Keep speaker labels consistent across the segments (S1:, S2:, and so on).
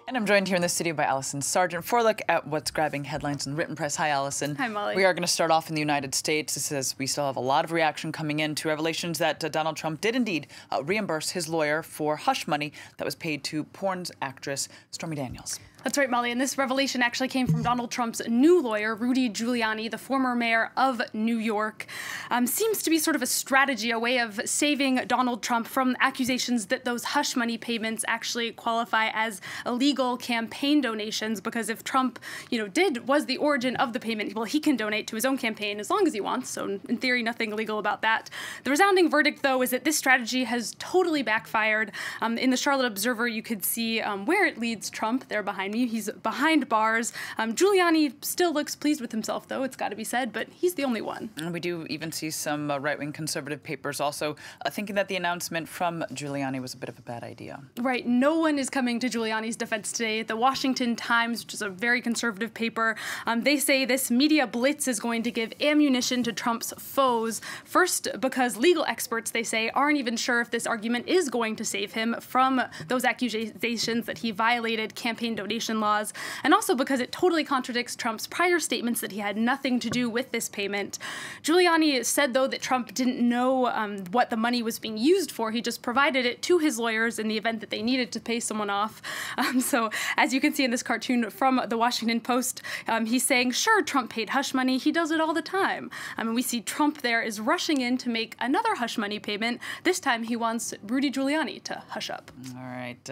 S1: And I'm joined here in the studio by Allison Sargent for a look at what's grabbing headlines in the written press. Hi, Allison.
S2: Hi, Molly.
S1: We are going to start off in the United States. This says we still have a lot of reaction coming in to revelations that Donald Trump did indeed reimburse his lawyer for hush money that was paid to porn actress Stormy Daniels.
S2: That's right, Molly. And this revelation actually came from Donald Trump's new lawyer, Rudy Giuliani, the former mayor of New York. Seems to be sort of a strategy, a way of saving Donald Trump from accusations that those hush money payments actually qualify as illegal campaign donations. Because if Trump, was the origin of the payment, well, he can donate to his own campaign as long as he wants. So in theory, nothing illegal about that. The resounding verdict, though, is that this strategy has totally backfired. In the Charlotte Observer, you could see where it leads Trump. They're behind me. He's behind bars. Giuliani still looks pleased with himself, though, it's got to be said, but he's the only one.
S1: And we do even see some right-wing conservative papers also thinking that the announcement from Giuliani was a bit of a bad idea.
S2: Right. No one is coming to Giuliani's defense today. The Washington Times, which is a very conservative paper, they say this media blitz is going to give ammunition to Trump's foes. First, because legal experts, they say, aren't even sure if this argument is going to save him from those accusations that he violated campaign donation laws. And also because it totally contradicts Trump's prior statements that he had nothing to do with this payment. Giuliani said, though, that Trump didn't know what the money was being used for. He just provided it to his lawyers in the event that they needed to pay someone off. So as you can see in this cartoon from the Washington Post, he's saying, sure, Trump paid hush money. He does it all the time. We see Trump there is rushing in to make another hush money payment. This time he wants Rudy Giuliani to hush up.
S1: All right.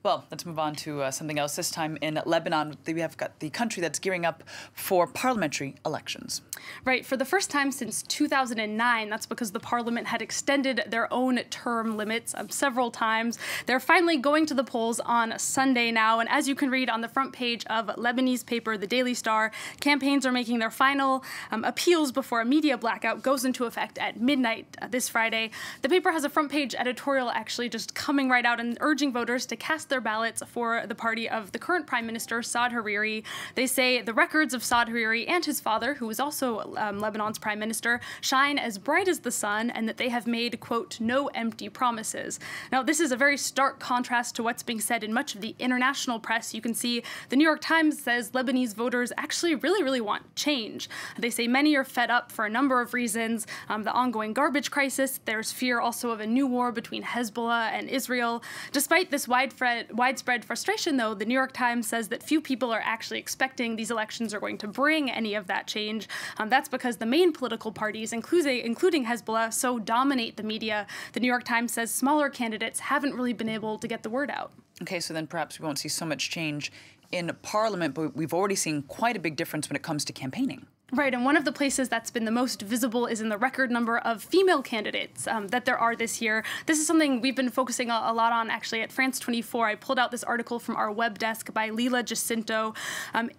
S1: Well, let's move on to something else. This time in Lebanon, we have got the country that's gearing up for parliamentary elections.
S2: Right. For the first time since 2009, that's because the parliament had extended their own term limits several times. They're finally going to the polls on Sunday now. And as you can read on the front page of Lebanese paper, the Daily Star, campaigns are making their final appeals before a media blackout goes into effect at midnight this Friday. The paper has a front page editorial actually just coming right out and urging voters to cast their ballots for the party of the current Prime Minister, Saad Hariri. They say the records of Saad Hariri and his father, who was also Lebanon's Prime Minister, shine as bright as the sun, and that they have made, quote, no empty promises. Now, this is a very stark contrast to what's being said in much of the international press. You can see the New York Times says Lebanese voters actually really want change. They say many are fed up for a number of reasons. The ongoing garbage crisis. There's fear also of a new war between Hezbollah and Israel. Despite this widespread frustration, though, the New York Times says that few people are actually expecting these elections are going to bring any of that change. That's because the main political parties, including Hezbollah, so dominate the media. The New York Times says smaller candidates haven't really been able to get the word out.
S1: Okay, so then perhaps we won't see so much change in Parliament, but we've already seen quite a big difference when it comes to campaigning.
S2: Right, and one of the places that's been the most visible is in the record number of female candidates that there are this year. This is something we've been focusing a lot on, actually, at France 24. I pulled out this article from our web desk by Lila Jacinto.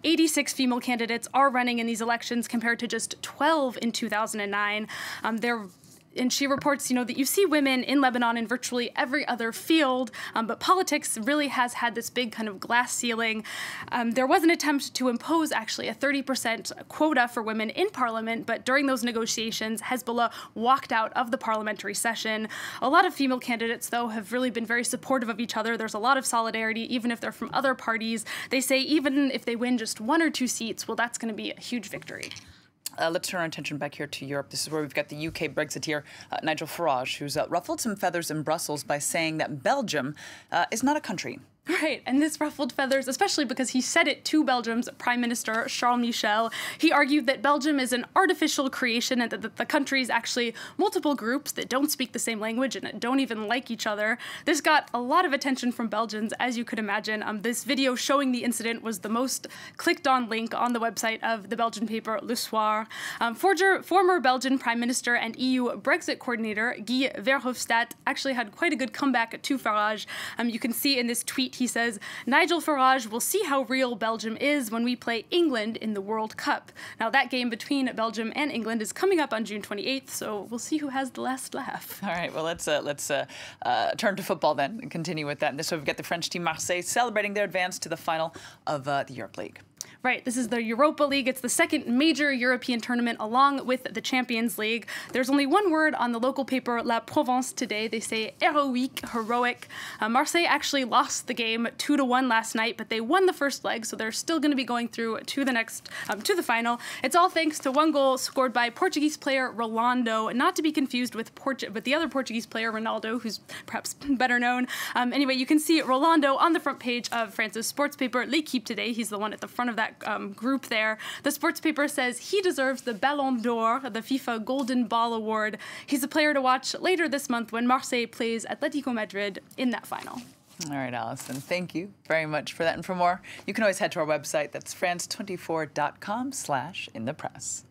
S2: 86 female candidates are running in these elections compared to just 12 in 2009. And she reports, that you see women in Lebanon in virtually every other field, but politics really has had this big kind of glass ceiling. There was an attempt to impose, actually, a 30% quota for women in parliament, but during those negotiations, Hezbollah walked out of the parliamentary session. A lot of female candidates, though, have really been very supportive of each other. There's a lot of solidarity, even if they're from other parties. They say even if they win just 1 or 2 seats, well, that's going to be a huge victory.
S1: Let's turn our attention back here to Europe. This is where we've got the UK Brexiteer, Nigel Farage, who's ruffled some feathers in Brussels by saying that Belgium is not a country.
S2: Right, and this ruffled feathers, especially because he said it to Belgium's Prime Minister, Charles Michel. He argued that Belgium is an artificial creation and that the country is actually multiple groups that don't speak the same language and don't even like each other. This got a lot of attention from Belgians, as you could imagine. This video showing the incident was the most clicked-on link on the website of the Belgian paper Le Soir. Former Belgian Prime Minister and EU Brexit coordinator Guy Verhofstadt actually had quite a good comeback to Farage. You can see in this tweet he says, Nigel Farage will see how real Belgium is when we play England in the World Cup. Now, that game between Belgium and England is coming up on June 28th, so we'll see who has the last laugh.
S1: All right, well, let's turn to football then and continue with that. And this way we've got the French team Marseille celebrating their advance to the final of the Europe League.
S2: Right, this is the Europa League. It's the second major European tournament along with the Champions League. There's only one word on the local paper La Provence today. They say héroïque, heroic. Marseille actually lost the game 2-1 last night, but they won the first leg, so they're still going to be going through to the final. It's all thanks to one goal scored by Portuguese player Rolando, not to be confused with the other Portuguese player Ronaldo, who's perhaps better known. Anyway, you can see Rolando on the front page of France's sports paper L'Équipe today. He's the one at the front of that group there. The sports paper says he deserves the Ballon d'Or, the FIFA Golden Ball Award. He's a player to watch later this month when Marseille plays Atletico Madrid in that final.
S1: All right, Allison, thank you very much for that. And for more, you can always head to our website. That's france24.com/inthepress.